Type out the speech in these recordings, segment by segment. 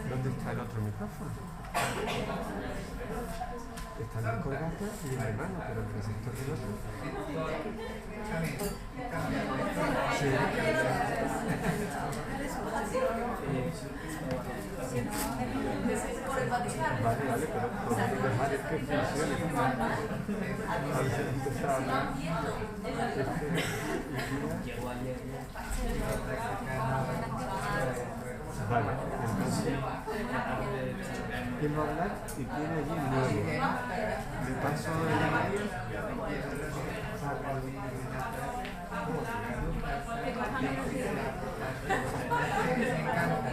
¿Dónde está el otro micrófono? Está en el colgante y en mi mano, pero el receptor del otro. Sí. Vale, vale, pero podemos dejar el que funcione. Antes de empezar a hablar. Vale, entonces, ¿quién va a hablar? Y tiene allí 9. Le paso el email.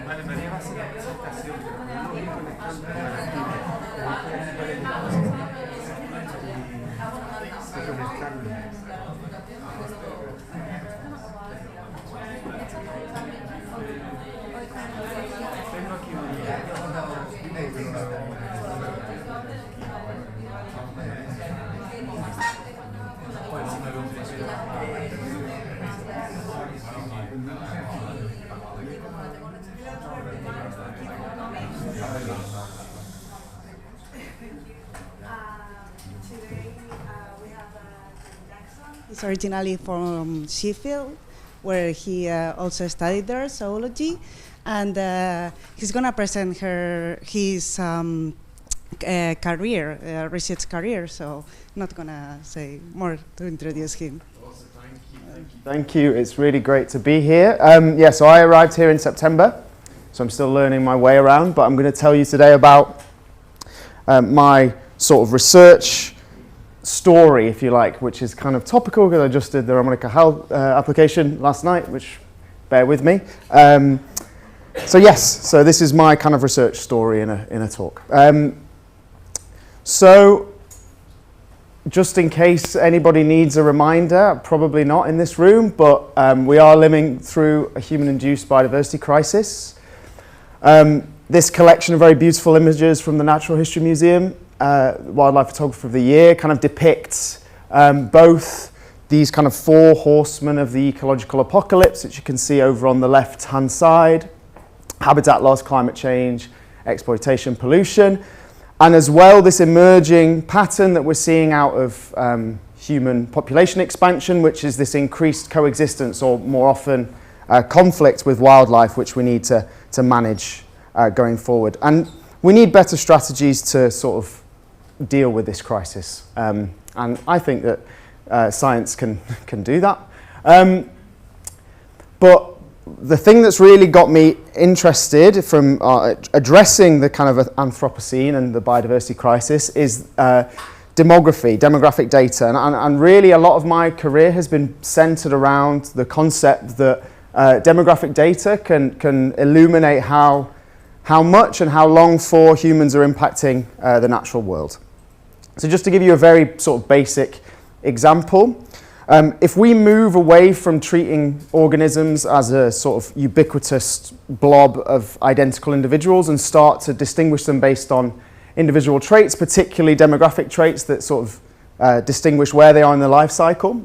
Vale, María va a hacer la presentación, pero no lo voy conectando a la actividad. Y conectarlo. Tengo aquí un He's originally from Sheffield, where he also studied there, zoology, and he's going to present his career, research career, so I'm not going to say more to introduce him. Awesome, thank you. It's really great to be here. So I arrived here in September, so I'm still learning my way around, but I'm going to tell you today about my sort of research story, if you like, which is kind of topical because I just did the Ramona Cajal application last night, which, bear with me. So this is my kind of research story in a talk. So just in case anybody needs a reminder, probably not in this room, but we are living through a human-induced biodiversity crisis. This collection of very beautiful images from the Natural History Museum, Wildlife Photographer of the Year, kind of depicts both these kind of 4 horsemen of the ecological apocalypse, which you can see over on the left-hand side: habitat loss, climate change, exploitation, pollution, and as well this emerging pattern that we're seeing out of human population expansion, which is this increased coexistence, or more often conflict with wildlife, which we need to manage going forward. And we need better strategies to sort of deal with this crisis. And I think that science can do that. But the thing that's really got me interested from addressing the kind of Anthropocene and the biodiversity crisis is demographic data. And really a lot of my career has been centered around the concept that demographic data can illuminate how much and how long for humans are impacting the natural world. So just to give you a very sort of basic example, if we move away from treating organisms as a sort of ubiquitous blob of identical individuals and start to distinguish them based on individual traits, particularly demographic traits that sort of distinguish where they are in the life cycle,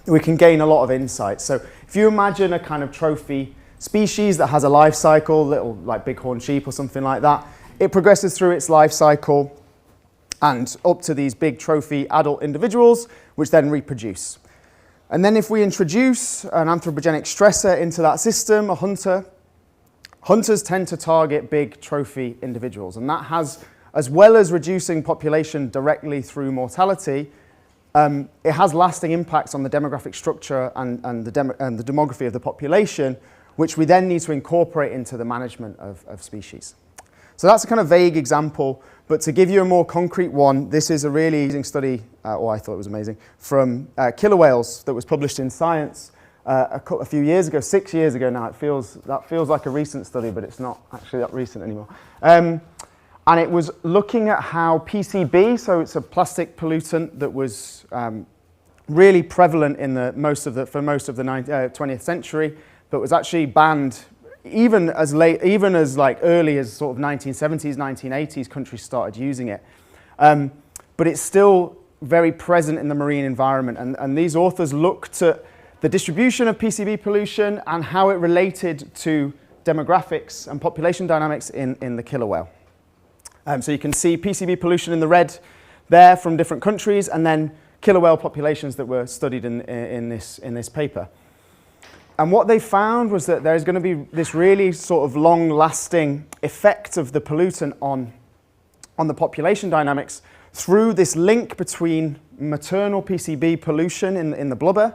we can gain a lot of insight. So if you imagine a kind of trophy species that has a life cycle, little like bighorn sheep or something like that, it progresses through its life cycle and up to these big trophy adult individuals, which then reproduce. And then if we introduce an anthropogenic stressor into that system, a hunter, hunters tend to target big trophy individuals. And that has, as well as reducing population directly through mortality, it has lasting impacts on the demographic structure and the demography of the population, which we then need to incorporate into the management of species. So that's a kind of vague example, but to give you a more concrete one, this is a really amazing study, or I thought it was amazing, from killer whales that was published in Science a few years ago, 6 years ago now. That feels like a recent study, but it's not actually that recent anymore. And it was looking at how PCB, so it's a plastic pollutant that was really prevalent in for most of the 20th century, but was actually banned even as like early as sort of 1970s, 1980s, countries started using it. But it's still very present in the marine environment. And these authors looked at the distribution of PCB pollution and how it related to demographics and population dynamics in the killer whale. So you can see PCB pollution in the red there from different countries, and then killer whale populations that were studied in this paper. And what they found was that there's going to be this really sort of long-lasting effect of the pollutant on the population dynamics through this link between maternal PCB pollution in the blubber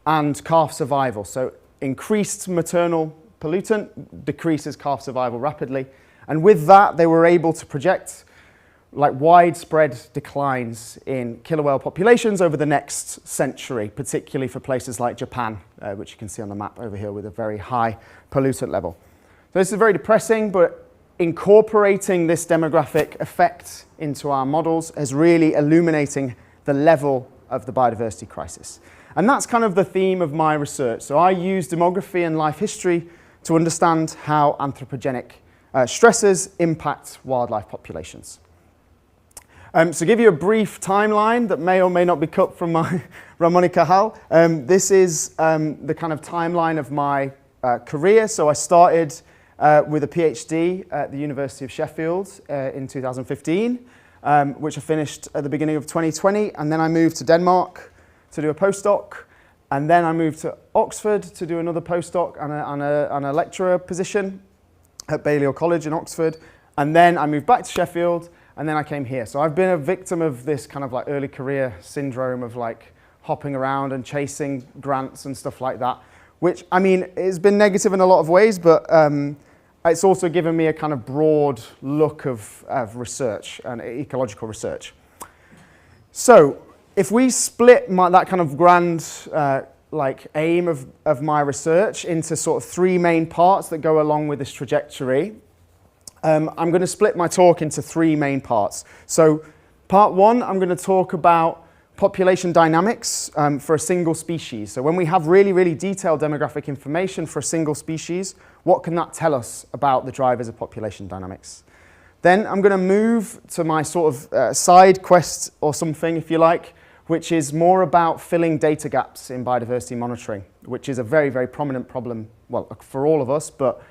and calf survival. So increased maternal pollutant decreases calf survival rapidly. And with that, they were able to project like widespread declines in killer whale populations over the next century, particularly for places like Japan, which you can see on the map over here with a very high pollutant level. So this is very depressing, but incorporating this demographic effect into our models is really illuminating the level of the biodiversity crisis. And that's kind of the theme of my research. So I use demography and life history to understand how anthropogenic stresses impact wildlife populations. So give you a brief timeline that may or may not be cut from my Ramón y Cajal. This is the kind of timeline of my career. So I started with a PhD at the University of Sheffield in 2015, which I finished at the beginning of 2020. And then I moved to Denmark to do a postdoc. And then I moved to Oxford to do another postdoc on a lecturer position at Balliol College in Oxford. And then I moved back to Sheffield. And then I came here. So I've been a victim of this kind of like early career syndrome of like hopping around and chasing grants and stuff like that, which, I mean, it's been negative in a lot of ways, but it's also given me a kind of broad look of research and ecological research. So if we split that kind of grand like aim of my research into sort of three main parts that go along with this trajectory, I'm going to split my talk into three main parts. So part one, I'm going to talk about population dynamics for a single species. So when we have really, really detailed demographic information for a single species, what can that tell us about the drivers of population dynamics? Then I'm going to move to my sort of side quest or something, if you like, which is more about filling data gaps in biodiversity monitoring, which is a very, very prominent problem, well, for all of us, but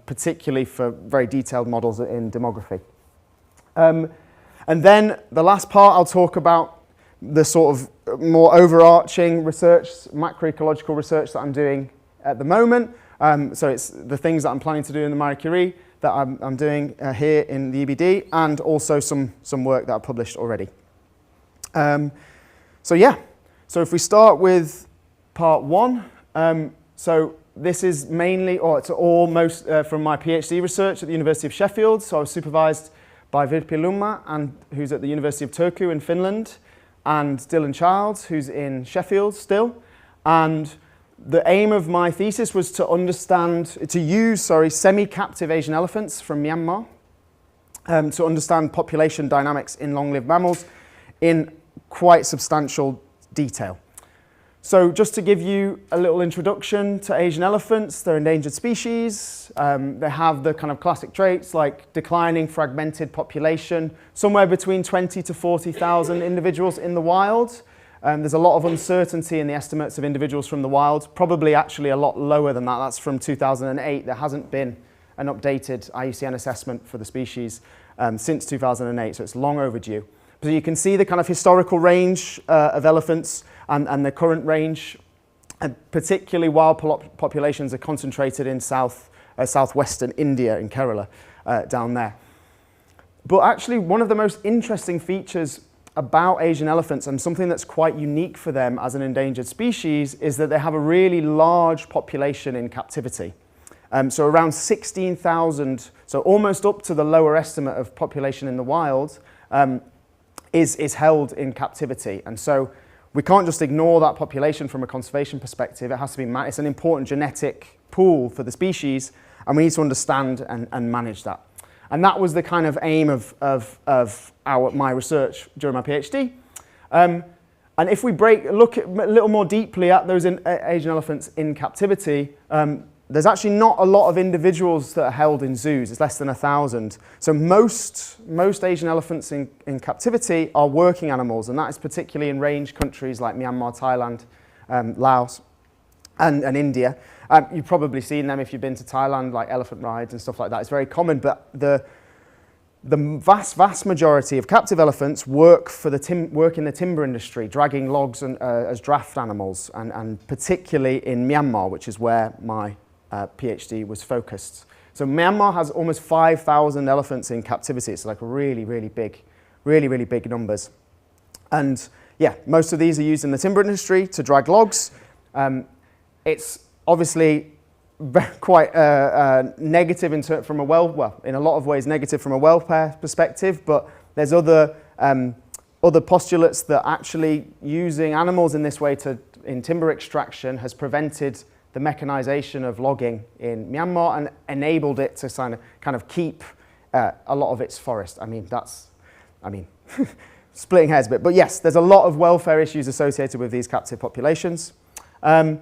particularly for very detailed models in demography. And then the last part, I'll talk about the sort of more overarching research, macroecological research that I'm doing at the moment. So it's the things that I'm planning to do in the Marie Curie that I'm doing here in the EBD, and also some work that I've published already. So yeah, so if we start with part one, so this is mainly, or it's almost from my PhD research at the University of Sheffield. So I was supervised by Virpi Lumma, who's at the University of Turku in Finland, and Dylan Childs, who's in Sheffield still. And the aim of my thesis was to use semi-captive Asian elephants from Myanmar to understand population dynamics in long-lived mammals in quite substantial detail. So just to give you a little introduction to Asian elephants, they're endangered species. They have the kind of classic traits like declining fragmented population, somewhere between 20 to 40,000 individuals in the wild. There's a lot of uncertainty in the estimates of individuals from the wild, probably actually a lot lower than that. That's from 2008. There hasn't been an updated IUCN assessment for the species since 2008, so it's long overdue. So you can see the kind of historical range of elephants and the current range, and particularly wild populations are concentrated in southwestern India, in Kerala, down there. But actually, one of the most interesting features about Asian elephants, and something that's quite unique for them as an endangered species, is that they have a really large population in captivity. So around 16,000, so almost up to the lower estimate of population in the wild, is held in captivity. And so we can't just ignore that population from a conservation perspective. It has to be it's an important genetic pool for the species, and we need to understand and manage that. And that was the kind of aim of my research during my PhD. And if we look a little more deeply at those Asian elephants in captivity, there's actually not a lot of individuals that are held in zoos. It's less than 1,000. So most Asian elephants in captivity are working animals, and that is particularly in range countries like Myanmar, Thailand, Laos, and India. You've probably seen them if you've been to Thailand, like elephant rides and stuff like that. It's very common, but the vast majority of captive elephants work in the timber industry, dragging logs as draft animals, and particularly in Myanmar, which is where my PhD was focused. So Myanmar has almost 5,000 elephants in captivity. It's like really big numbers. And yeah, most of these are used in the timber industry to drag logs. It's obviously quite negative in a lot of ways negative from a welfare perspective, but there's other postulates that actually using animals in this way in timber extraction has prevented the mechanization of logging in Myanmar and enabled it to kind of keep a lot of its forest. Splitting hairs a bit, but yes, there's a lot of welfare issues associated with these captive populations. And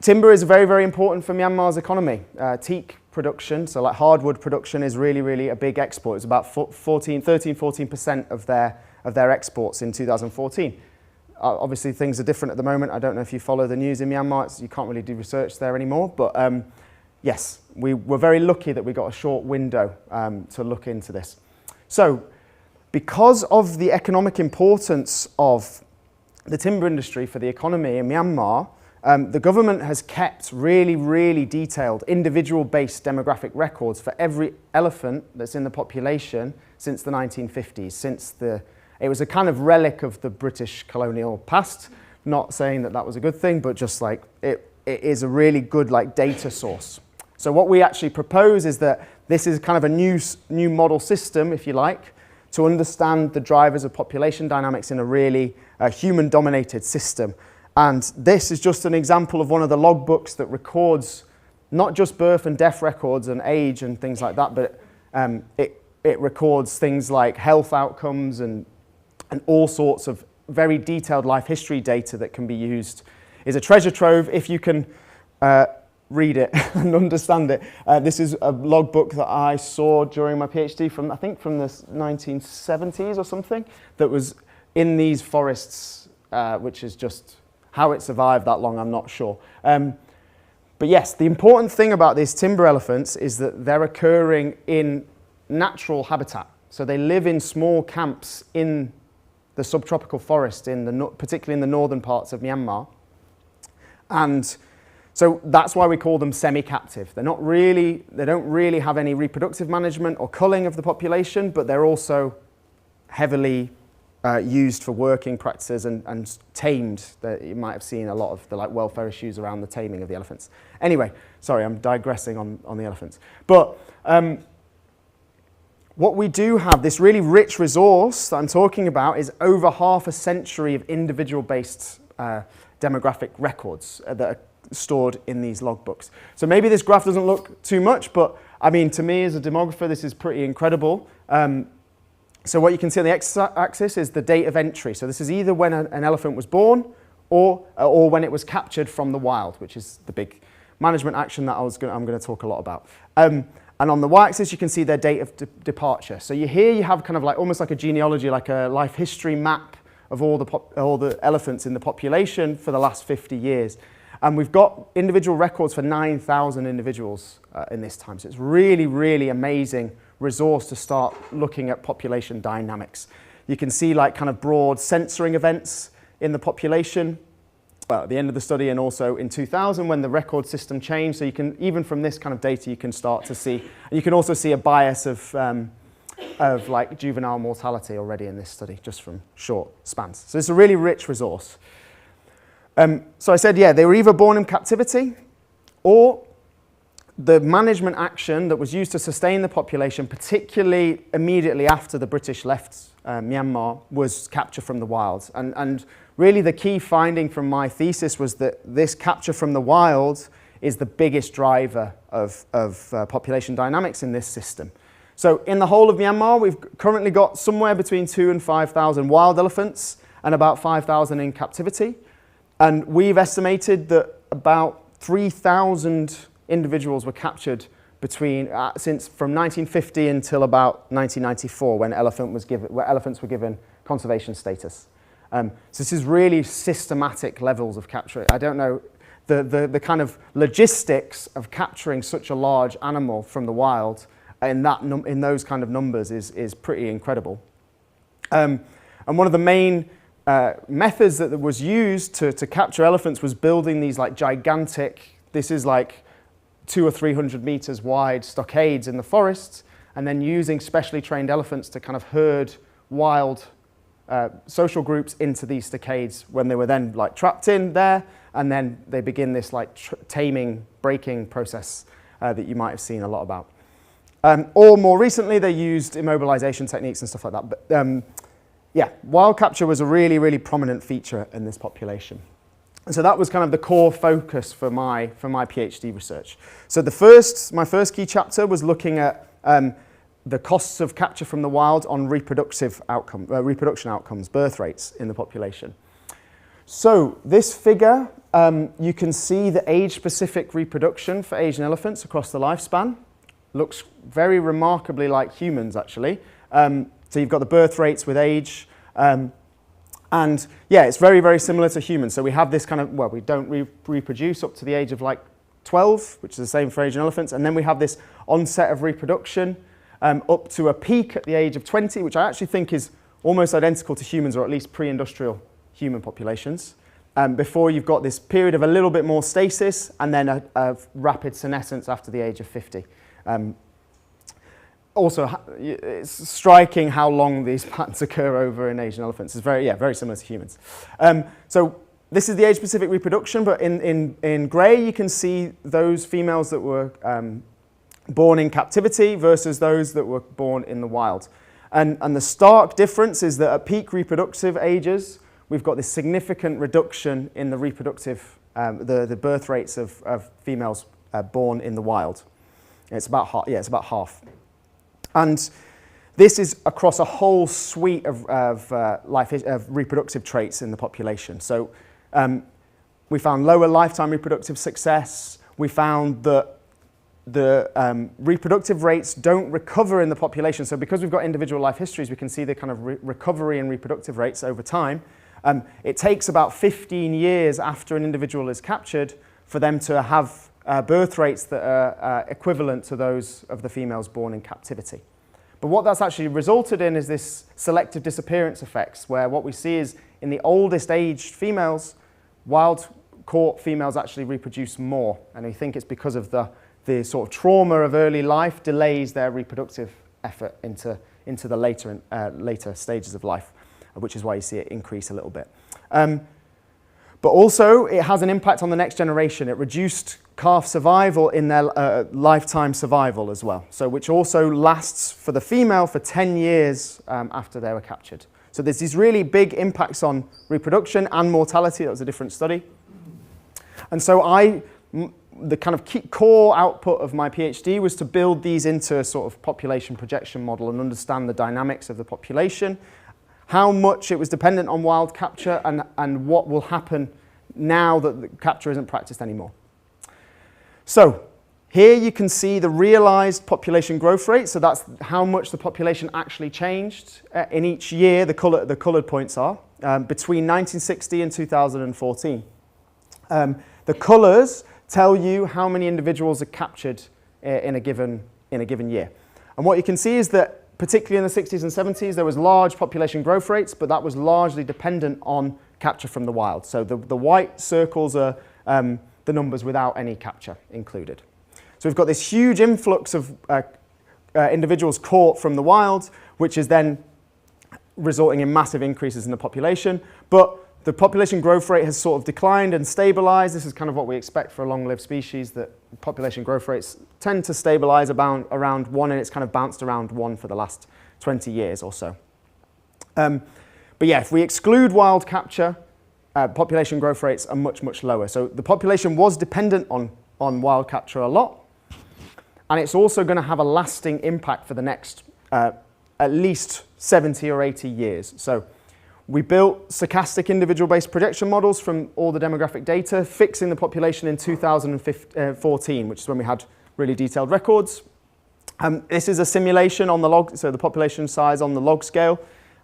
timber is very important for Myanmar's economy. Teak production, so like hardwood production, is really a big export. It's about 13-14% of their exports in 2014. Obviously things are different at the moment. I don't know if you follow the news in Myanmar. You can't really do research there anymore, but yes, we were very lucky that we got a short window to look into this. So because of the economic importance of the timber industry for the economy in Myanmar, the government has kept really detailed individual-based demographic records for every elephant that's in the population since the 1950s. It was a kind of relic of the British colonial past. Not saying that was a good thing, but just like it is a really good data source. So what we actually propose is that this is kind of a new model system, if you like, to understand the drivers of population dynamics in a really human-dominated system. And this is just an example of one of the logbooks that records not just birth and death records and age and things like that, but it records things like health outcomes and all sorts of very detailed life history data that can be used. It's a treasure trove if you can read it and understand it. This is a logbook that I saw during my PhD from the 1970s or something, that was in these forests, which is just how it survived that long, I'm not sure. But yes, the important thing about these timber elephants is that they're occurring in natural habitat. So they live in small camps in the subtropical forest, particularly in the northern parts of Myanmar. And so that's why we call them semi-captive. They don't really have any reproductive management or culling of the population, but they're also heavily used for working practices and tamed. You might have seen a lot of the welfare issues around the taming of the elephants. Anyway, sorry, I'm digressing on the elephants. But what we do have, this really rich resource that I'm talking about, is over half a century of individual-based demographic records that are stored in these logbooks. So maybe this graph doesn't look too much, but I mean, to me as a demographer, this is pretty incredible. So what you can see on the x-axis is the date of entry. So this is either when an elephant was born or when it was captured from the wild, which is the big management action that I'm going to talk a lot about. And on the y-axis, you can see their date of departure. So here you have kind of almost like a genealogy, like a life history map of all the elephants in the population for the last 50 years. And we've got individual records for 9,000 individuals in this time. So it's really amazing resource to start looking at population dynamics. You can see kind of broad censoring events in the population at the end of the study, and also in 2000 when the record system changed. So you can, even from this kind of data, you can start to see, and you can also see a bias of juvenile mortality already in this study, just from short spans. So it's a really rich resource. So I said, yeah, they were either born in captivity, or the management action that was used to sustain the population, particularly immediately after the British left Myanmar, was capture from the wild. And really the key finding from my thesis was that this capture from the wild is the biggest driver of population dynamics in this system. So in the whole of Myanmar, we've currently got somewhere between 2,000 and 5,000 wild elephants and about 5,000 in captivity. And we've estimated that about 3,000 individuals were captured between from 1950 until about 1994, when elephants were given conservation status. So this is really systematic levels of capture. I don't know, the kind of logistics of capturing such a large animal from the wild in those kind of numbers is pretty incredible. And one of the main methods that was used to capture elephants was building these like gigantic, this is like 200 or 300 meters wide stockades in the forests, and then using specially trained elephants to kind of herd wild social groups into these stockades when they were then like trapped in there, and then they begin this like taming, breaking process that you might have seen a lot about. Or more recently, they used immobilization techniques and stuff like that. But yeah, wild capture was a really, really prominent feature in this population. And so that was kind of the core focus for my PhD research. So my first key chapter was looking at the costs of capture from the wild on reproduction outcomes, birth rates in the population. So this figure, you can see the age-specific reproduction for Asian elephants across the lifespan. Looks very remarkably like humans, actually. So you've got the birth rates with age. And yeah, it's very, very similar to humans. So we have this kind of, well, we don't reproduce up to the age of like 12, which is the same for Asian elephants. And then we have this onset of reproduction up to a peak at the age of 20, which I actually think is almost identical to humans, or at least pre-industrial human populations. Before you've got this period of a little bit more stasis, and then a rapid senescence after the age of 50. Also, it's striking how long these patterns occur over in Asian elephants. It's very similar to humans. So this is the age-specific reproduction, but in grey you can see those females that were born in captivity versus those that were born in the wild. And the stark difference is that at peak reproductive ages, we've got this significant reduction in the reproductive, the birth rates of females born in the wild. It's about half. And this is across a whole suite of reproductive traits in the population. So we found lower lifetime reproductive success. We found that the reproductive rates don't recover in the population. So because we've got individual life histories, we can see the kind of recovery in reproductive rates over time. It takes about 15 years after an individual is captured for them to have birth rates that are equivalent to those of the females born in captivity. But what that's actually resulted in is this selective disappearance effects, where what we see is in the oldest aged females, wild-caught females actually reproduce more. And we think it's because of the sort of trauma of early life delays their reproductive effort into the later stages of life, which is why you see it increase a little bit. But also, it has an impact on the next generation. It reduced calf survival in their lifetime survival as well, so which also lasts for the female for 10 years after they were captured. So there's these really big impacts on reproduction and mortality. That was a different study. And so the kind of core output of my PhD was to build these into a sort of population projection model and understand the dynamics of the population, how much it was dependent on wild capture, and what will happen now that the capture isn't practiced anymore. So here you can see the realized population growth rate. So that's how much the population actually changed in each year, the colored points are, between 1960 and 2014. The colors tell you how many individuals are captured in a given year. And what you can see is that particularly in the 60s and 70s, there was large population growth rates, but that was largely dependent on capture from the wild. So the white circles are the numbers without any capture included. So we've got this huge influx of individuals caught from the wild, which is then resulting in massive increases in the population. But the population growth rate has sort of declined and stabilized. This is kind of what we expect for a long-lived species, that population growth rates tend to stabilize around 1, and it's kind of bounced around 1 for the last 20 years or so. But yeah, if we exclude wild capture, population growth rates are much, much lower. So the population was dependent on wild capture a lot, and it's also going to have a lasting impact for the next at least 70 or 80 years. So We built stochastic individual-based projection models from all the demographic data, fixing the population in 2014, which is when we had really detailed records. This is a simulation on the log, so the population size on the log scale,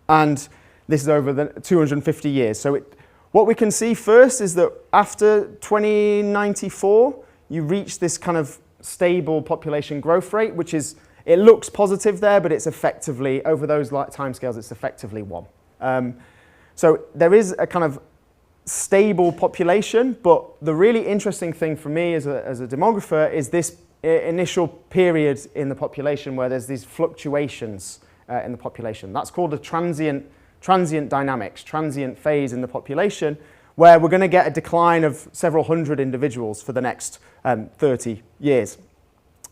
and this is over the 250 years. So what we can see first is that after 2094, you reach this kind of stable population growth rate, which is, it looks positive there, but it's effectively, over those timescales, it's effectively 1. So there is a kind of stable population, but the really interesting thing for me as a demographer is this initial period in the population where there's these fluctuations in the population. That's called a transient dynamics, transient phase in the population, where we're going to get a decline of several hundred individuals for the next 30 years.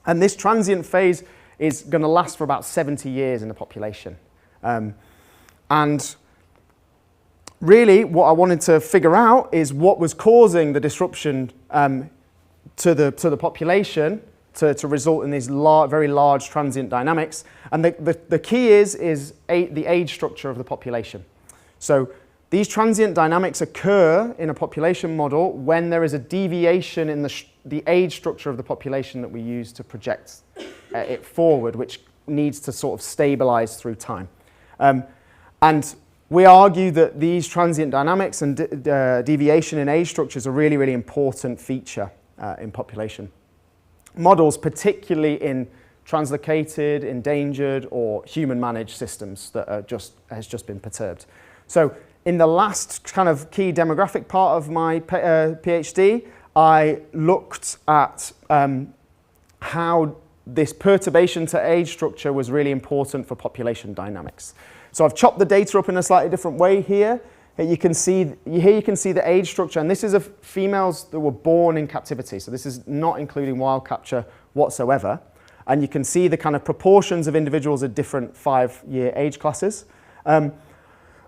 And this transient phase is going to last for about 70 years in the population. And really, what I wanted to figure out is what was causing the disruption to the population to result in these very large transient dynamics. And the key is the age structure of the population. So these transient dynamics occur in a population model when there is a deviation in the age structure of the population that we use to project it forward, which needs to sort of stabilize through time. And we argue that these transient dynamics and deviation in age structures are a really, really important feature in population models, particularly in translocated, endangered, or human-managed systems that has just been perturbed. So in the last kind of key demographic part of my PhD, I looked at how this perturbation to age structure was really important for population dynamics. So I've chopped the data up in a slightly different way here. Here you can see the age structure, and this is of females that were born in captivity. So this is not including wild capture whatsoever. And you can see the kind of proportions of individuals at different 5-year age classes. And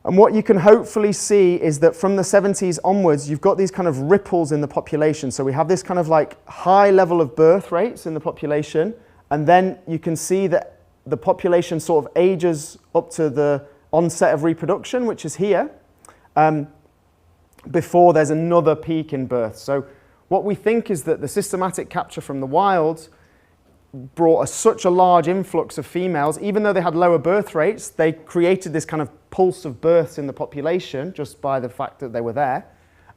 what you can hopefully see is that from the 70s onwards, you've got these kind of ripples in the population. So we have this kind of like high level of birth rates in the population, and then you can see that the population sort of ages up to the onset of reproduction, which is here, before there's another peak in birth. So what we think is that the systematic capture from the wild brought such a large influx of females, even though they had lower birth rates, they created this kind of pulse of births in the population just by the fact that they were there.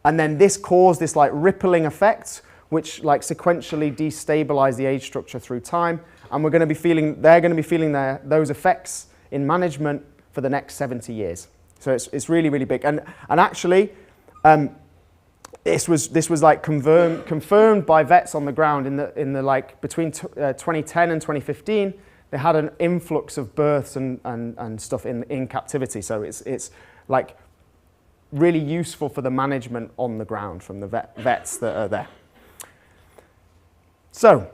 And then this caused this like rippling effect, which like sequentially destabilized the age structure through time. And they're going to be feeling those effects in management for the next 70 years. So it's really, really big. And actually, this was like confirmed by vets on the ground in the like between 2010 and 2015. They had an influx of births and stuff in captivity. So it's like really useful for the management on the ground from the vets that are there. So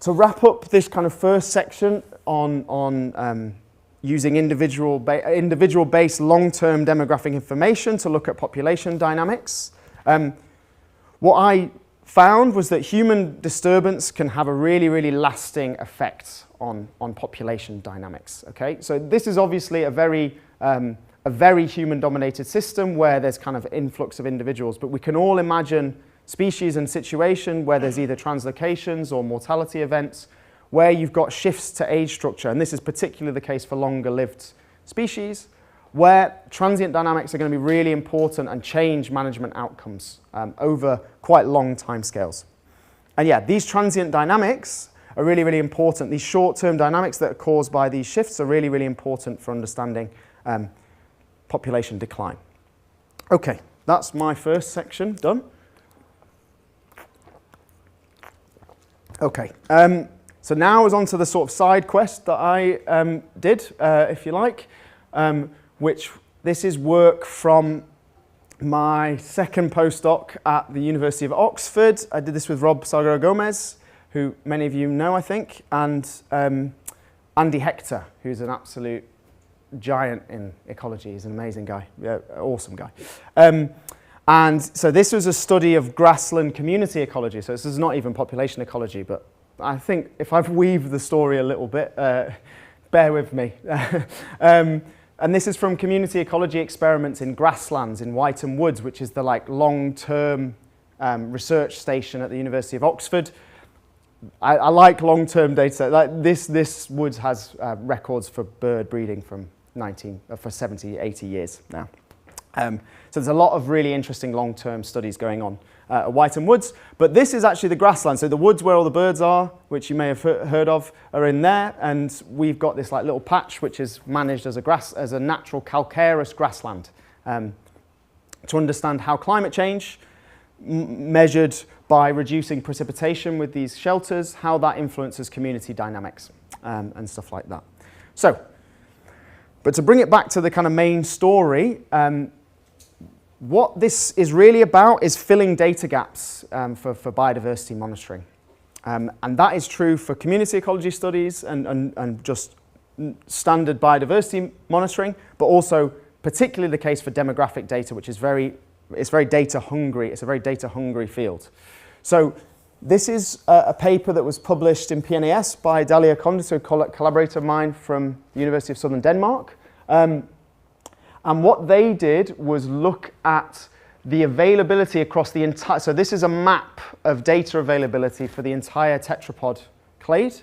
to wrap up this kind of first section on using individual-based long-term demographic information to look at population dynamics. What I found was that human disturbance can have a really, really lasting effect on population dynamics. Okay, so this is obviously a very human-dominated system where there's kind of influx of individuals, but we can all imagine species and situation where there's either translocations or mortality events where you've got shifts to age structure, and this is particularly the case for longer-lived species, where transient dynamics are going to be really important and change management outcomes over quite long timescales. And yeah, these transient dynamics are really, really important. These short-term dynamics that are caused by these shifts are really, really important for understanding population decline. Okay, that's my first section done. Okay. So now is on to the sort of side quest that I did, if you like, which this is work from my second postdoc at the University of Oxford. I did this with Rob Salguero Gomez, who many of you know, I think, and Andy Hector, who's an absolute giant in ecology. He's an amazing guy, awesome guy. And so this was a study of grassland community ecology. So this is not even population ecology, but I think if I've weaved the story a little bit, bear with me. and this is from community ecology experiments in grasslands in Wytham Woods, which is the like long-term research station at the University of Oxford. I like long-term data. Like this woods has records for bird breeding from for 70, 80 years now. So there's a lot of really interesting long-term studies going on at Wytham Woods. But this is actually the grassland. So the woods where all the birds are, which you may have heard of, are in there. And we've got this like little patch which is managed as a natural calcareous grassland to understand how climate change, measured by reducing precipitation with these shelters, how that influences community dynamics and stuff like that. So, but to bring it back to the kind of main story, what this is really about is filling data gaps for biodiversity monitoring. And that is true for community ecology studies and just standard biodiversity monitoring, but also particularly the case for demographic data, which is very data hungry. It's a very data hungry field. So this is a paper that was published in PNAS by Dalia Condis, a collaborator of mine from the University of Southern Denmark. And what they did was look at the availability across the entire, so this is a map of data availability for the entire tetrapod clade,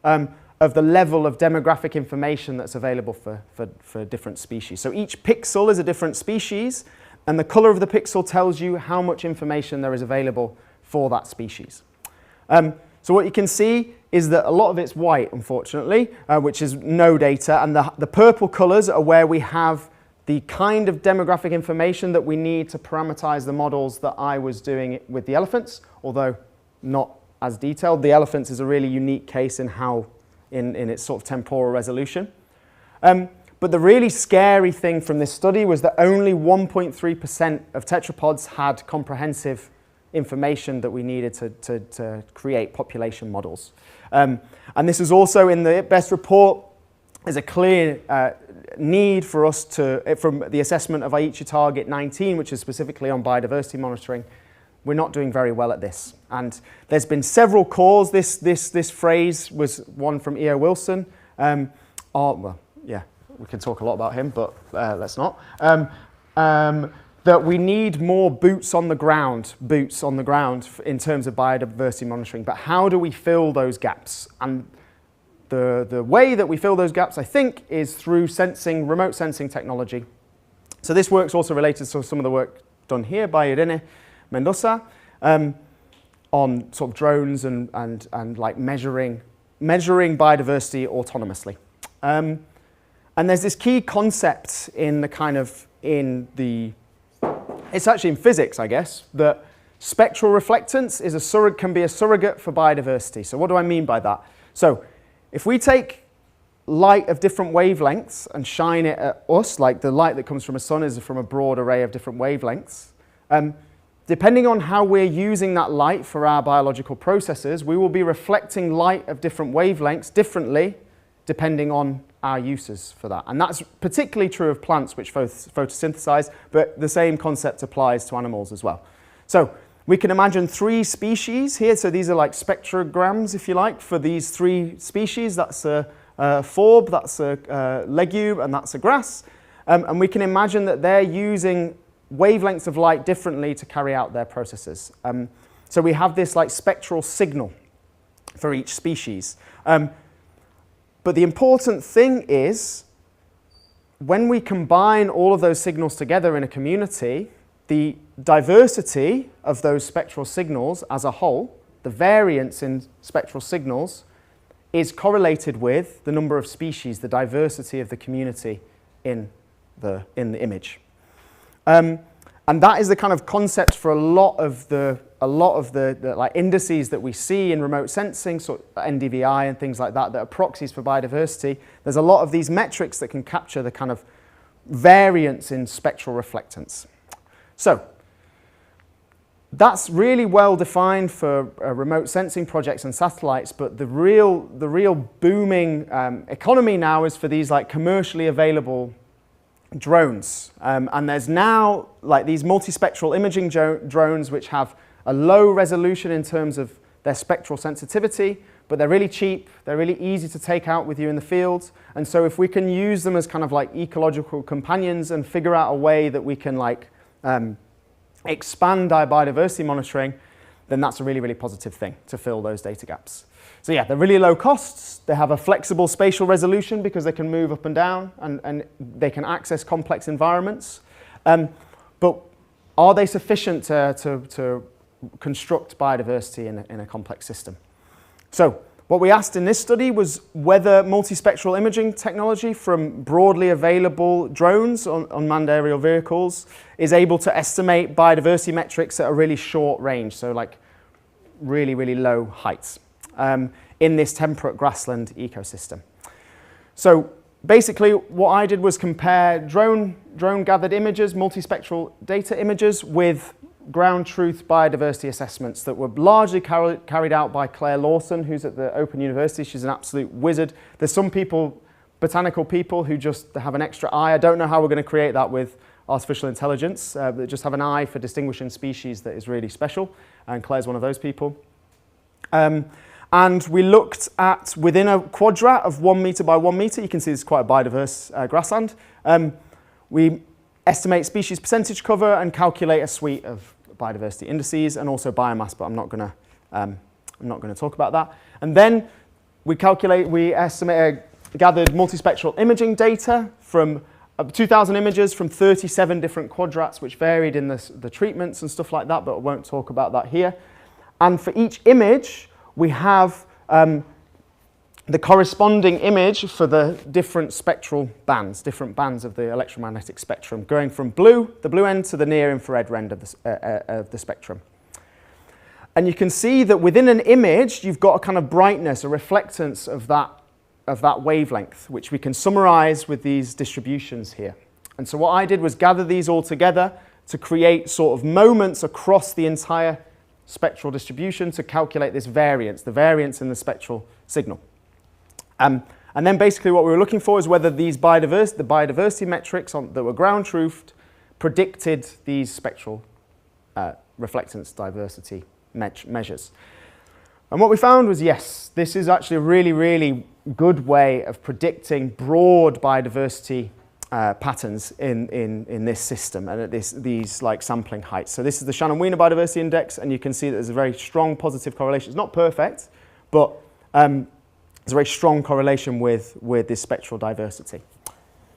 of the level of demographic information that's available for different species. So each pixel is a different species, and the color of the pixel tells you how much information there is available for that species. So what you can see is that a lot of it's white, unfortunately, which is no data, and the purple colors are where we have the kind of demographic information that we need to parameterize the models that I was doing with the elephants, although not as detailed. The elephants is a really unique case in its sort of temporal resolution. But the really scary thing from this study was that only 1.3% of tetrapods had comprehensive information that we needed to create population models. And this is also in the best report. There's a clear need for us from the assessment of Aichi Target 19, which is specifically on biodiversity monitoring. We're not doing very well at this. And there's been several calls. This phrase was one from E.O. Wilson. Well, yeah, we can talk a lot about him, but let's not. That we need more boots on the ground in terms of biodiversity monitoring. But how do we fill those gaps? And the way that we fill those gaps, I think, is through remote sensing technology. So this work's also related to some of the work done here by Irene Mendoza on sort of drones and like measuring biodiversity autonomously. And there's this key concept it's actually in physics, I guess, that spectral reflectance can be a surrogate for biodiversity. So what do I mean by that? So if we take light of different wavelengths and shine it at us, like the light that comes from a sun is from a broad array of different wavelengths, depending on how we're using that light for our biological processes, we will be reflecting light of different wavelengths differently depending on our uses for that. And that's particularly true of plants which photosynthesize, but the same concept applies to animals as well. So we can imagine 3 species here. So these are like spectrograms, if you like, for these 3 species. That's a forb, that's a legume, and that's a grass. And we can imagine that they're using wavelengths of light differently to carry out their processes. So we have this like spectral signal for each species. But the important thing is, when we combine all of those signals together in a community, the diversity of those spectral signals as a whole, the variance in spectral signals, is correlated with the number of species, the diversity of the community in the image. And that is the kind of concept for a lot of the like indices that we see in remote sensing, so NDVI and things like that are proxies for biodiversity. There's a lot of these metrics that can capture the kind of variance in spectral reflectance. So that's really well defined for remote sensing projects and satellites, but the real booming economy now is for these like commercially available drones. And there's now like these multispectral imaging drones which have a low resolution in terms of their spectral sensitivity, but they're really cheap, they're really easy to take out with you in the field, and so if we can use them as kind of like ecological companions and figure out a way that we can like expand our biodiversity monitoring, then that's a really, really positive thing to fill those data gaps. So yeah, they're really low costs, they have a flexible spatial resolution because they can move up and down and they can access complex environments, but are they sufficient to construct biodiversity in a complex system? So what we asked in this study was whether multispectral imaging technology from broadly available drones on unmanned aerial vehicles is able to estimate biodiversity metrics at a really short range, so like really, really low heights in this temperate grassland ecosystem. So basically what I did was compare drone gathered images, multispectral data images with ground truth biodiversity assessments that were largely carried out by Claire Lawson, who's at the Open University. She's an absolute wizard. There's some people, botanical people, who just have an extra eye. I don't know how we're going to create that with artificial intelligence, but just have an eye for distinguishing species that is really special, and Claire's one of those people. And we looked at, within a quadrat of 1 metre by 1 metre, you can see it's quite a biodiverse grassland, we estimate species percentage cover and calculate a suite of biodiversity indices and also biomass, but I'm not going to talk about that. And then we estimate gathered multispectral imaging data from 2,000 images from 37 different quadrats, which varied in the treatments and stuff like that, but I won't talk about that here. And for each image, we have the corresponding image for the different spectral bands, different bands of the electromagnetic spectrum, going from the blue end, to the near infrared end of the spectrum. And you can see that within an image, you've got a kind of brightness, a reflectance of that wavelength, which we can summarize with these distributions here. And so what I did was gather these all together to create sort of moments across the entire spectral distribution to calculate this variance, the variance in the spectral signal. And then basically what we were looking for is whether these biodiversity metrics that were ground truthed predicted these spectral reflectance diversity measures. And what we found was, yes, this is actually a really, really good way of predicting broad biodiversity patterns in this system and at these like sampling heights. So this is the Shannon-Wiener Biodiversity Index, and you can see that there's a very strong positive correlation. It's not perfect, but there's a very strong correlation with this spectral diversity.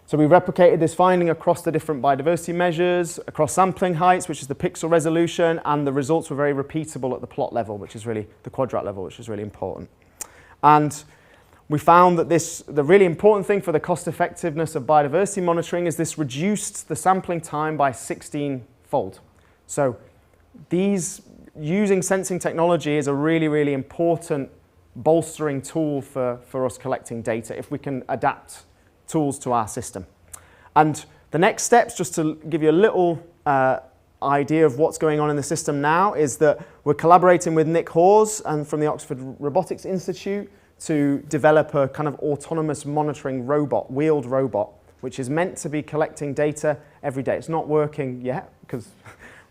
So we replicated this finding across the different biodiversity measures, across sampling heights, which is the pixel resolution, and the results were very repeatable at the plot level, which is really the quadrat level, which is really important. And we found that the really important thing for the cost effectiveness of biodiversity monitoring is this reduced the sampling time by 16-fold. So using sensing technology is a really, really important bolstering tool for us collecting data if we can adapt tools to our system. And the next steps, just to give you a little idea of what's going on in the system now, is that we're collaborating with Nick Hawes and from the Oxford Robotics Institute to develop a kind of autonomous monitoring robot, wheeled robot, which is meant to be collecting data every day. It's not working yet because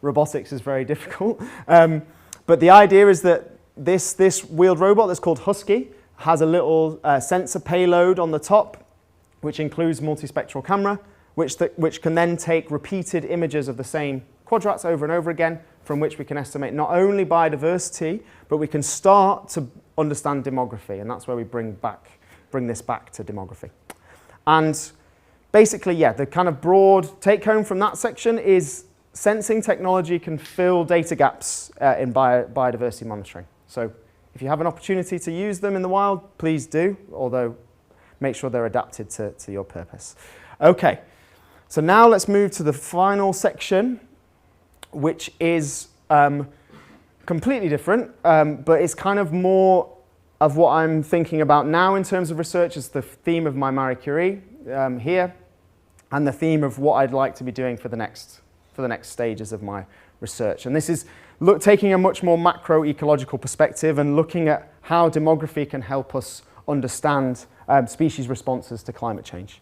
robotics is very difficult. But the idea is that this wheeled robot that's called Husky has a little sensor payload on the top, which includes multispectral camera, which can then take repeated images of the same quadrats over and over again, from which we can estimate not only biodiversity, but we can start to understand demography, and that's where we bring this back to demography. And basically, yeah, the kind of broad take-home from that section is sensing technology can fill data gaps in biodiversity monitoring. So if you have an opportunity to use them in the wild, please do, although make sure they're adapted to your purpose. Okay, so now let's move to the final section, which is completely different, but it's kind of more of what I'm thinking about now in terms of research as the theme of my Marie Curie here, and the theme of what I'd like to be doing for the next stages of my research. And this is taking a much more macroecological perspective and looking at how demography can help us understand species responses to climate change.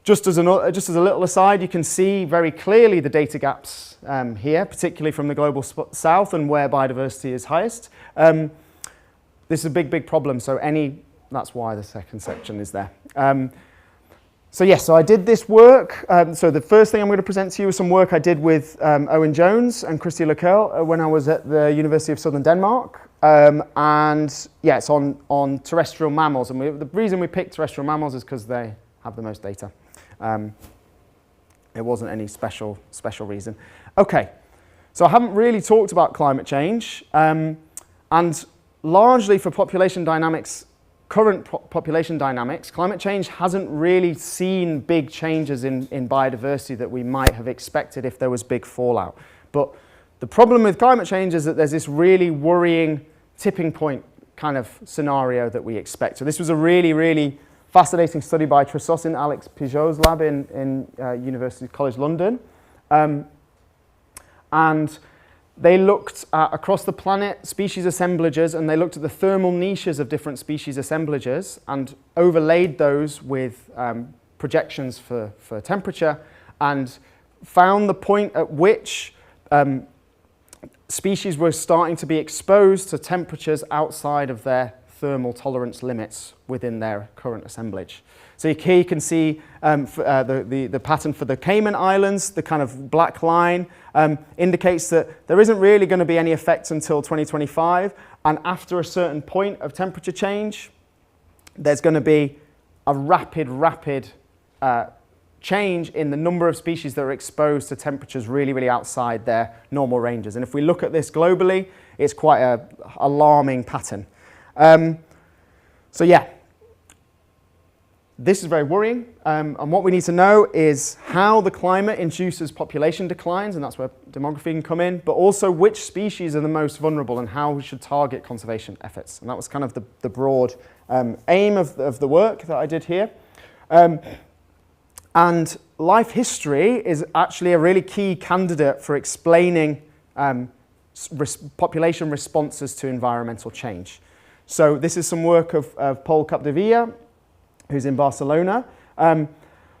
Just as a little aside, you can see very clearly the data gaps here, particularly from the global south and where biodiversity is highest. this is a big, big problem. So that's why the second section is there. So I did this work. So the first thing I'm going to present to you is some work I did with Owen Jones and Christy Leclerc when I was at the University of Southern Denmark. And yeah, it's on terrestrial mammals. And the reason we picked terrestrial mammals is because they have the most data. It wasn't any special reason. Okay, so I haven't really talked about climate change. And largely for population dynamics, current population dynamics, climate change hasn't really seen big changes in biodiversity that we might have expected if there was big fallout. But the problem with climate change is that there's this really worrying tipping point kind of scenario that we expect. So this was a really, really fascinating study by Tressos in Alex Pijot's lab in University College London. And they looked at, across the planet, species assemblages, and they looked at the thermal niches of different species assemblages and overlaid those with projections for temperature, and found the point at which species were starting to be exposed to temperatures outside of their thermal tolerance limits within their current assemblage. So here you can see the pattern for the Cayman Islands. The kind of black line indicates that there isn't really going to be any effect until 2025, and after a certain point of temperature change, there's going to be a rapid change in the number of species that are exposed to temperatures really, really outside their normal ranges. And if we look at this globally, it's quite an alarming pattern. So yeah, this is very worrying, and what we need to know is how the climate induces population declines, and that's where demography can come in, but also which species are the most vulnerable and how we should target conservation efforts. And that was kind of the broad aim of the work that I did here. And life history is actually a really key candidate for explaining population responses to environmental change. So this is some work of Paul Capdevila, who's in Barcelona,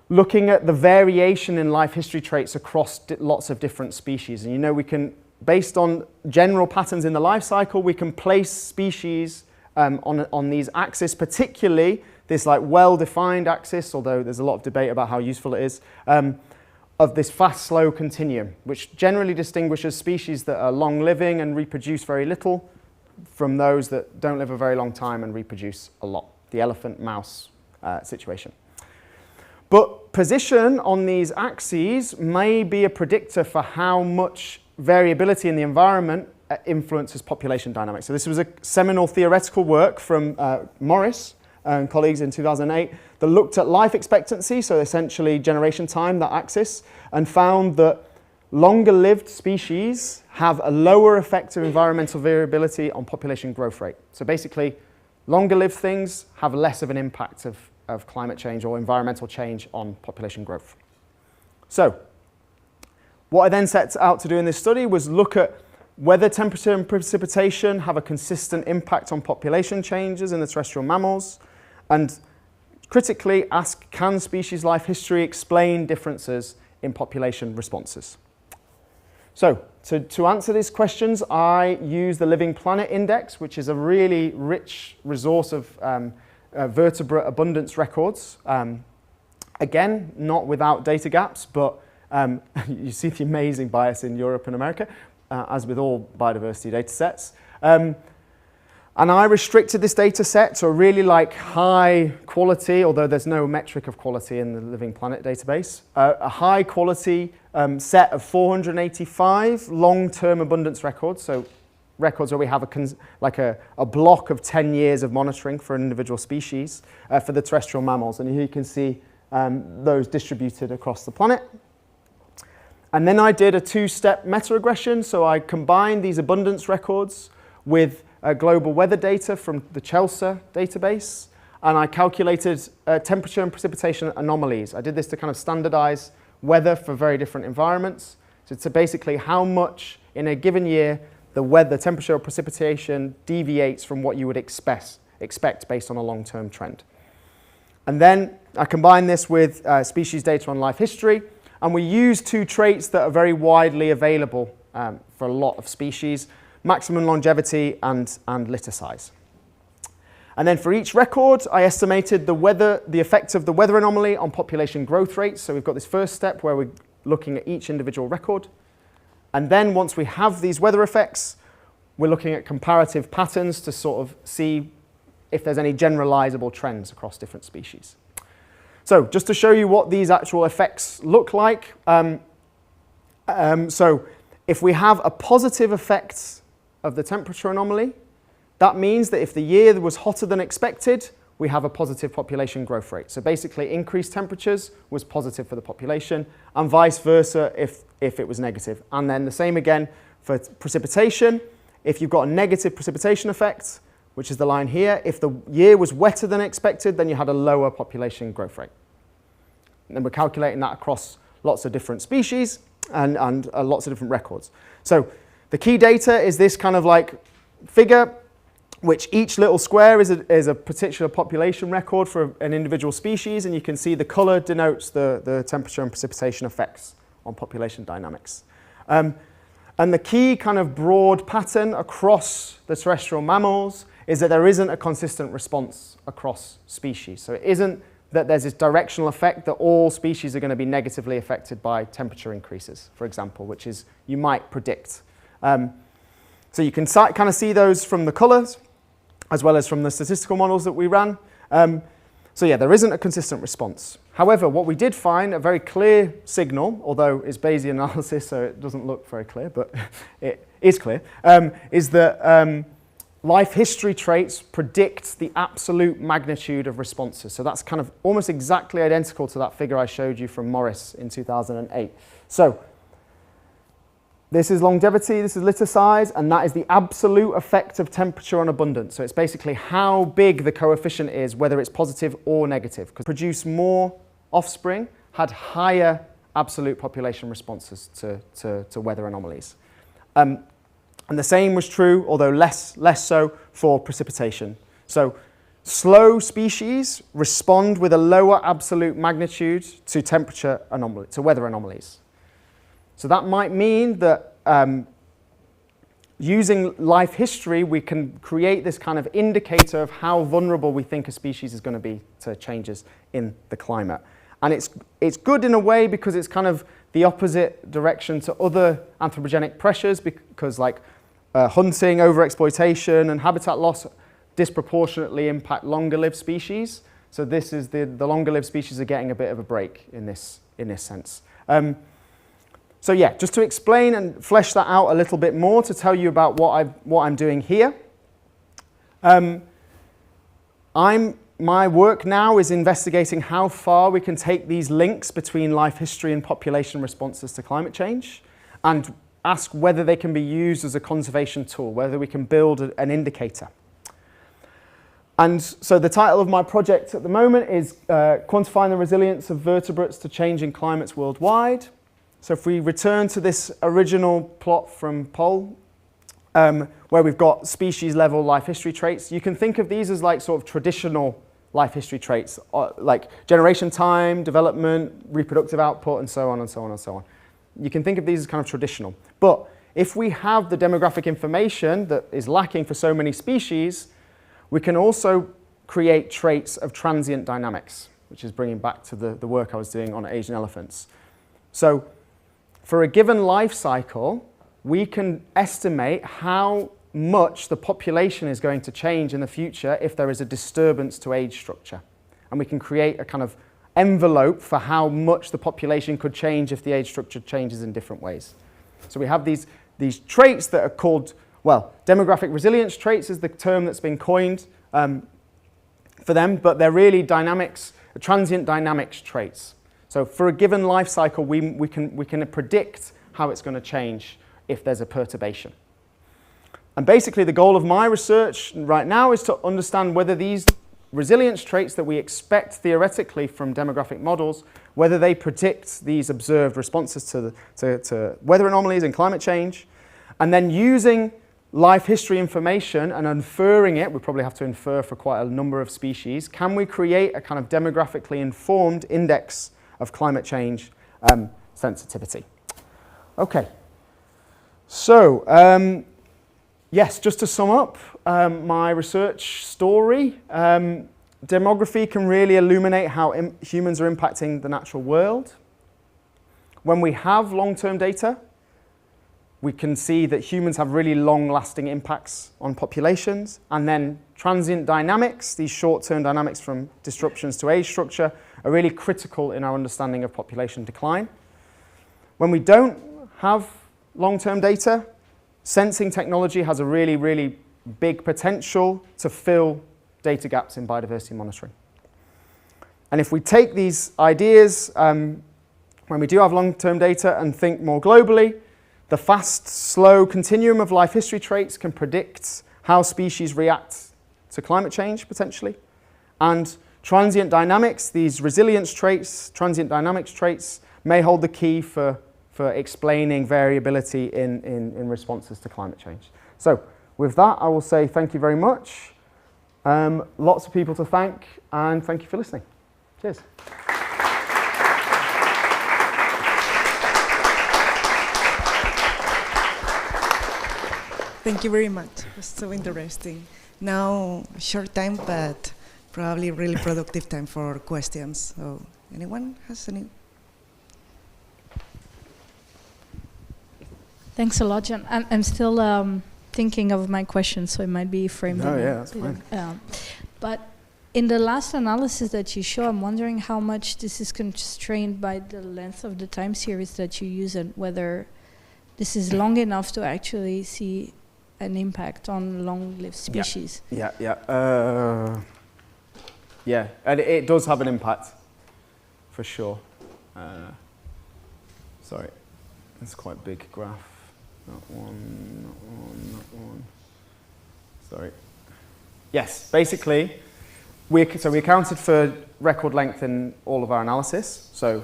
looking at the variation in life history traits across lots of different species. And you know, we can, based on general patterns in the life cycle, we can place species on these axes, particularly this like well-defined axis, although there's a lot of debate about how useful it is, of this fast-slow continuum, which generally distinguishes species that are long-living and reproduce very little from those that don't live a very long time and reproduce a lot. The elephant-mouse situation. But position on these axes may be a predictor for how much variability in the environment influences population dynamics. So this was a seminal theoretical work from Morris and colleagues in 2008 that looked at life expectancy, so essentially generation time, that axis, and found that longer-lived species have a lower effect of environmental variability on population growth rate. So basically, longer-lived things have less of an impact of climate change or environmental change on population growth. So, what I then set out to do in this study was look at whether temperature and precipitation have a consistent impact on population changes in the terrestrial mammals, and critically ask, can species life history explain differences in population responses? So, to answer these questions, I use the Living Planet Index, which is a really rich resource of vertebrate abundance records. Again, not without data gaps, but you see the amazing bias in Europe and America, as with all biodiversity data sets. And I restricted this data set to a really high quality, although there's no metric of quality in the Living Planet database, a high quality set of 485 long-term abundance records, so records where we have a block of 10 years of monitoring for an individual species for the terrestrial mammals. And here you can see those distributed across the planet. And then I did a two-step meta-regression, so I combined these abundance records with global weather data from the Chelsea database, and I calculated temperature and precipitation anomalies. I did this to kind of standardize weather for very different environments. So it's basically how much in a given year the weather, temperature or precipitation deviates from what you would expect based on a long-term trend. And then I combine this with species data on life history, and we use two traits that are very widely available for a lot of species: maximum longevity and litter size. And then for each record, I estimated the effect of the weather anomaly on population growth rates. So we've got this first step where we're looking at each individual record. And then once we have these weather effects, we're looking at comparative patterns to sort of see if there's any generalizable trends across different species. So just to show you what these actual effects look like. So if we have a positive effect of the temperature anomaly, that means that if the year was hotter than expected, we have a positive population growth rate. So basically increased temperatures was positive for the population, and vice versa if it was negative. And then the same again for precipitation. If you've got a negative precipitation effect, which is the line here, if the year was wetter than expected, then you had a lower population growth rate. And then we're calculating that across lots of different species and lots of different records. So the key data is this kind of like figure, which each little square is a particular population record for an individual species, and you can see the color denotes the temperature and precipitation effects on population dynamics. And the key kind of broad pattern across the terrestrial mammals is that there isn't a consistent response across species. So it isn't that there's this directional effect that all species are going to be negatively affected by temperature increases, for example, which is you might predict. So you can kind of see those from the colors, as well as from the statistical models that we ran. So yeah, there isn't a consistent response. However, what we did find, a very clear signal, although it's Bayesian analysis, so it doesn't look very clear, but it is clear, is that life history traits predict the absolute magnitude of responses. So that's kind of almost exactly identical to that figure I showed you from Morris in 2008. So this is longevity, this is litter size, and that is the absolute effect of temperature on abundance. So it's basically how big the coefficient is, whether it's positive or negative. Because produce more offspring had higher absolute population responses to weather anomalies. And the same was true, although less so, for precipitation. So slow species respond with a lower absolute magnitude to temperature anomaly, to weather anomalies. So that might mean that using life history, we can create this kind of indicator of how vulnerable we think a species is going to be to changes in the climate. And it's good in a way because it's kind of the opposite direction to other anthropogenic pressures, because like hunting, overexploitation, and habitat loss disproportionately impact longer-lived species. So this is the longer-lived species are getting a bit of a break in this sense. So yeah, just to explain and flesh that out a little bit more, to tell you about what I'm doing here. My work now is investigating how far we can take these links between life history and population responses to climate change, and ask whether they can be used as a conservation tool, whether we can build an indicator. And so the title of my project at the moment is Quantifying the Resilience of Vertebrates to Changing Climates Worldwide. So if we return to this original plot from Pohl, where we've got species level life history traits, you can think of these as like sort of traditional life history traits, like generation time, development, reproductive output, and so on and so on and so on. You can think of these as kind of traditional. But if we have the demographic information that is lacking for so many species, we can also create traits of transient dynamics, which is bringing back to the work I was doing on Asian elephants. So for a given life cycle, we can estimate how much the population is going to change in the future if there is a disturbance to age structure. And we can create a kind of envelope for how much the population could change if the age structure changes in different ways. So we have these traits that are called, well, demographic resilience traits is the term that's been coined for them, but they're really dynamics, transient dynamics traits. So for a given life cycle, we can predict how it's going to change if there's a perturbation. And basically the goal of my research right now is to understand whether these resilience traits that we expect theoretically from demographic models, whether they predict these observed responses to weather anomalies and climate change, and then using life history information and inferring it, we probably have to infer for quite a number of species, can we create a kind of demographically informed index of climate change sensitivity? Okay, so yes, just to sum up, my research story. Demography can really illuminate how humans are impacting the natural world. When we have long-term data, we can see that humans have really long-lasting impacts on populations, and then transient dynamics, these short-term dynamics from disruptions to age structure, are really critical in our understanding of population decline. When we don't have long-term data, sensing technology has a really, really big potential to fill data gaps in biodiversity monitoring. And if we take these ideas, when we do have long-term data and think more globally, the fast, slow continuum of life history traits can predict how species react to climate change, potentially. And transient dynamics, these resilience traits, transient dynamics traits, may hold the key for explaining variability in responses to climate change. So with that, I will say thank you very much. Lots of people to thank, and thank you for listening. Cheers. Thank you very much. It was so interesting. Now, short time, but probably really productive time for questions. So, anyone has any? Thanks a lot, John. I'm still thinking of my question, so it might be framed. Oh, yeah, that's fine. But in the last analysis that you show, I'm wondering how much this is constrained by the length of the time series that you use, and whether this is long enough to actually see an impact on long-lived species. Yeah, and it does have an impact, for sure. Sorry, it's quite a big graph. Not one. Sorry. Yes, basically, we accounted for record length in all of our analysis. So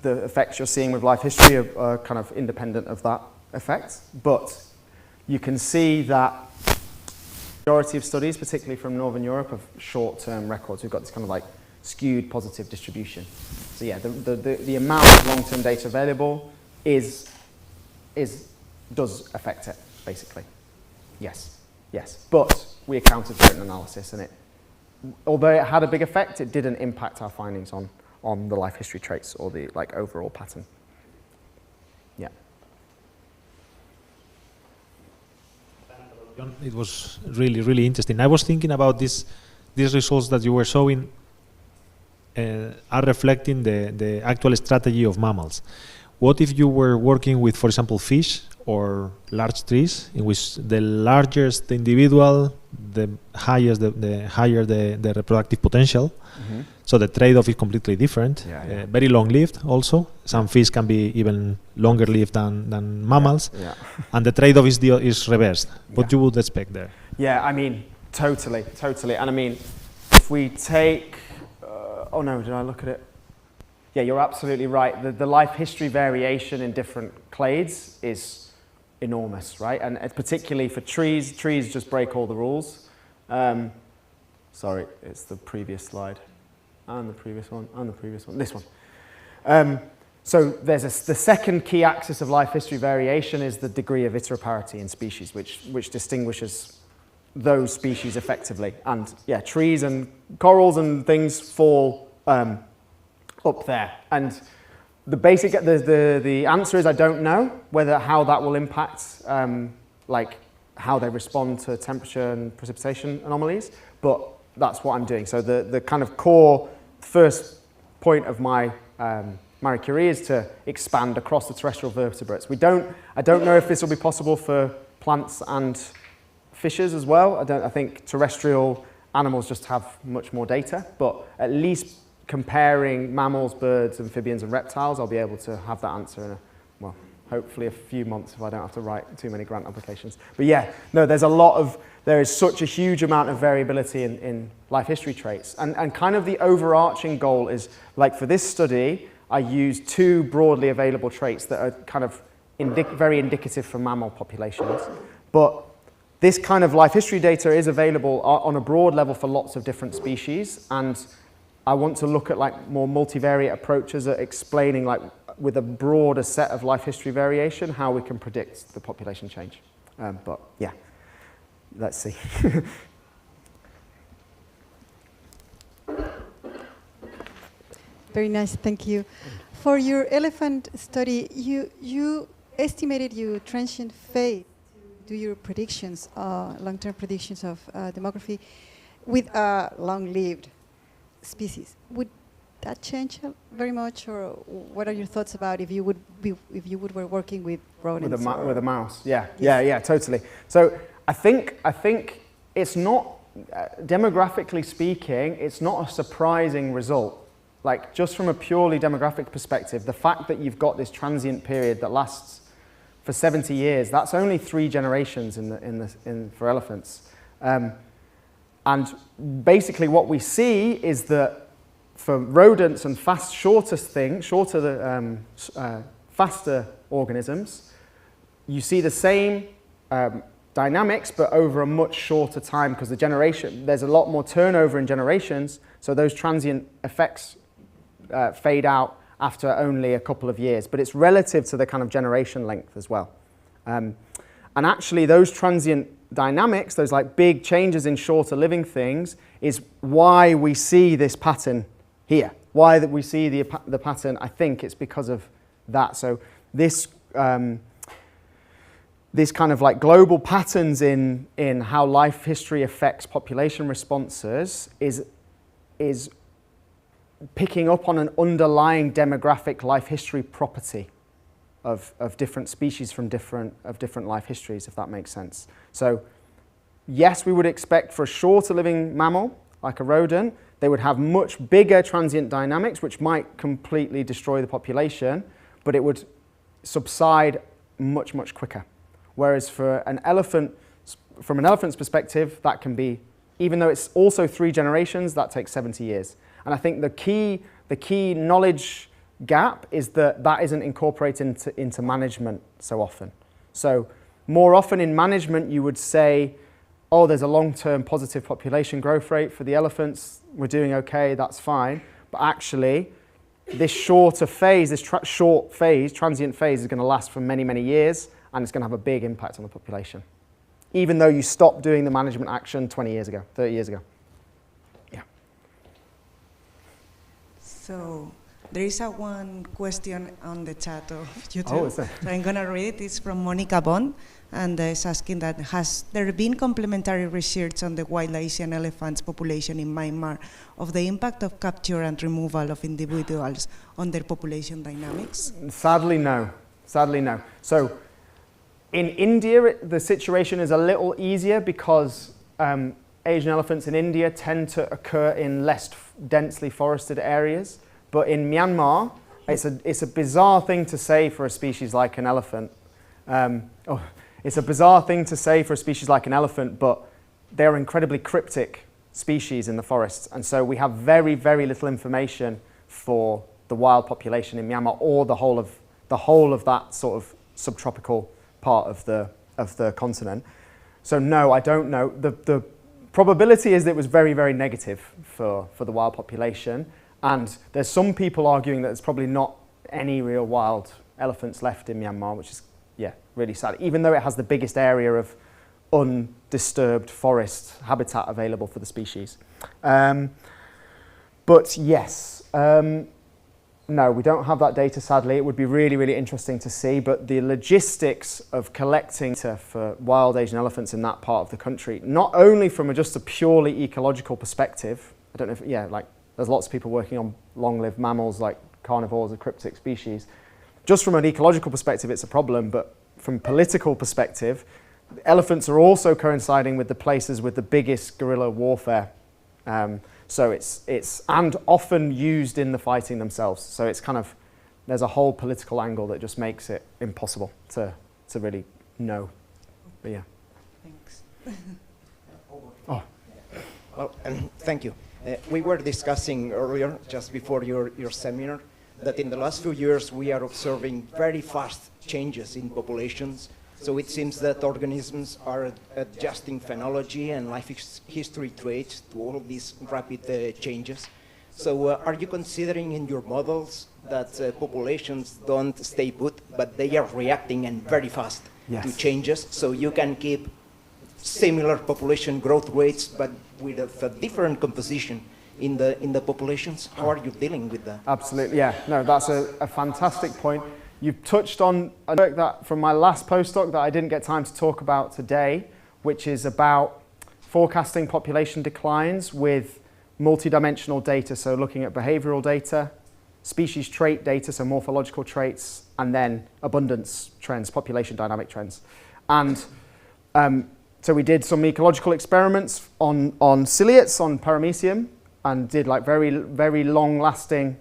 the effects you're seeing with life history are kind of independent of that effect. But you can see that the majority of studies, particularly from Northern Europe, have short-term records. We've got this kind of like skewed positive distribution. So yeah, the amount of long-term data available does affect it, basically. Yes. But we accounted for it in analysis, and although it had a big effect, it didn't impact our findings on the life history traits or the overall pattern. Yeah. It was really, really interesting. I was thinking about these results that you were showing are reflecting the actual strategy of mammals. What if you were working with, for example, fish or large trees, in which the largest the individual, the higher the reproductive potential? Mm-hmm. So the trade-off is completely different. Very long-lived also. Some fish can be even longer-lived than mammals. Yeah. And the trade-off is reversed. What you would expect there? Yeah, I mean, totally. And I mean, if we take... oh no, did I look at it? Yeah, you're absolutely right. The life history variation in different clades is enormous, right? And particularly for trees just break all the rules. Sorry, it's the previous slide. And the previous one, this one. So there's the second key axis of life history variation is the degree of iteroparity in species, which distinguishes those species effectively. And yeah, trees and corals and things fall up there. And the answer is I don't know how that will impact how they respond to temperature and precipitation anomalies, but that's what I'm doing. So the kind of core first point of my Marie Curie is to expand across the terrestrial vertebrates. I don't know if this will be possible for plants and fishes as well. I think terrestrial animals just have much more data, but at least comparing mammals, birds, amphibians, and reptiles, I'll be able to have that answer in hopefully a few months if I don't have to write too many grant applications. But yeah, no, there is such a huge amount of variability in life history traits. And kind of the overarching goal is, for this study, I used two broadly available traits that are kind of very indicative for mammal populations. But this kind of life history data is available on a broad level for lots of different species, and I want to look at more multivariate approaches at explaining with a broader set of life history variation how we can predict the population change. But yeah, let's see. Very nice, thank you. For your elephant study, you estimated your transient fate to do your predictions, long-term predictions of demography with a long-lived species. Would that change very much, or what are your thoughts about if you would were working with rodents? With a mouse, yeah, yes. yeah, totally. So I think it's not demographically speaking, it's not a surprising result. Like, just from a purely demographic perspective, the fact that you've got this transient period that lasts for 70 years, that's only 3 generations for elephants. And basically what we see is that for rodents and faster organisms, you see the same dynamics, but over a much shorter time, because there's a lot more turnover in generations, so those transient effects fade out after only a couple of years, but it's relative to the kind of generation length as well. And actually those transient dynamics, those like big changes in shorter living things, is why we see this pattern here. Why that we see the pattern, I think it's because of that. So this this kind of like global patterns in how life history affects population responses is picking up on an underlying demographic life history property of different species from different life histories, if that makes sense. So yes, we would expect for a shorter living mammal, like a rodent, they would have much bigger transient dynamics, which might completely destroy the population, but it would subside much, much quicker. Whereas for an elephant, from an elephant's perspective, that can be, even though it's also 3 generations, that takes 70 years. And I think the key knowledge gap is that isn't incorporated into management so often. So more often in management, you would say, oh, there's a long-term positive population growth rate for the elephants, we're doing okay, that's fine. But actually, this shorter phase, this transient phase is going to last for many, many years, and it's going to have a big impact on the population, even though you stopped doing the management action 20 years ago, 30 years ago. Yeah. So there is one question on the chat of YouTube. Oh, is there? So I'm going to read it. It's from Monica Bond, and it's asking that, has there been complementary research on the wild Asian elephants population in Myanmar of the impact of capture and removal of individuals on their population dynamics? Sadly, no. Sadly, no. So in India, the situation is a little easier because Asian elephants in India tend to occur in less densely forested areas. But in Myanmar, it's a bizarre thing to say for a species like an elephant. It's a bizarre thing to say for a species like an elephant, but they're incredibly cryptic species in the forests. And so we have very, very little information for the wild population in Myanmar, or the whole of that sort of subtropical part of the continent. So no, I don't know. The probability is that it was very, very negative for the wild population. And there's some people arguing that there's probably not any real wild elephants left in Myanmar, which is, yeah, really sad, even though it has the biggest area of undisturbed forest habitat available for the species. But yes, no, we don't have that data, sadly. It would be really, really interesting to see, but the logistics of collecting data for wild Asian elephants in that part of the country, not only from just a purely ecological perspective, I don't know if, yeah, like there's lots of people working on long-lived mammals like carnivores or cryptic species. Just from an ecological perspective, it's a problem, but from a political perspective, elephants are also coinciding with the places with the biggest guerrilla warfare. So it's and often used in the fighting themselves. So it's kind of, there's a whole political angle that just makes it impossible to really know. But yeah. Thanks. Oh. Well, thank you. We were discussing earlier, just before your seminar, that in the last few years we are observing very fast changes in populations. So it seems that organisms are adjusting phenology and life history traits to all of these rapid changes. So are you considering in your models that populations don't stay put, but they are reacting and very fast to changes, so you can keep similar population growth rates, but with a different composition in the populations? How are you dealing with that? Absolutely, yeah. No, that's a fantastic point. You've touched on a work that from my last postdoc that I didn't get time to talk about today, which is about forecasting population declines with multidimensional data, so looking at behavioral data, species trait data, so morphological traits, and then abundance trends, population dynamic trends. And so we did some ecological experiments on ciliates, on paramecium, and did like very, very long-lasting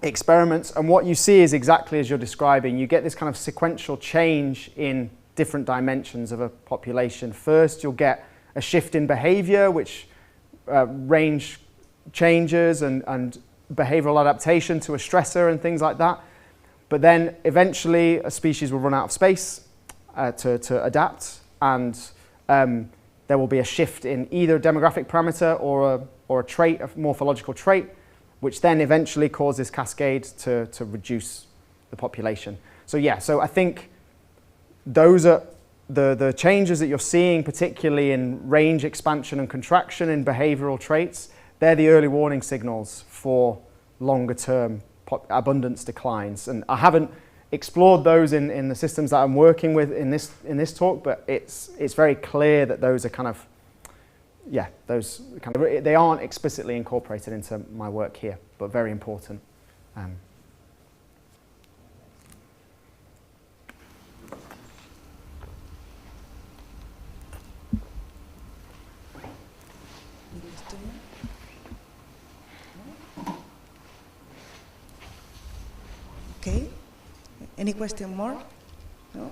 experiments. And what you see is exactly as you're describing. You get this kind of sequential change in different dimensions of a population. First, you'll get a shift in behavior, which range changes and behavioral adaptation to a stressor and things like that. But then eventually a species will run out of space to adapt, and there will be a shift in either a demographic parameter or a trait, a morphological trait, which then eventually causes cascade to reduce the population. So yeah, so I think those are the changes that you're seeing, particularly in range expansion and contraction in behavioral traits. They're the early warning signals for longer term abundance declines. And I haven't explored those in the systems that I'm working with in this talk, but it's very clear that those are kind of, yeah, those kind of, they aren't explicitly incorporated into my work here, but very important. Okay. Any question more? No?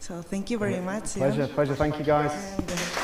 So thank you very much. Pleasure. Thank you guys. And,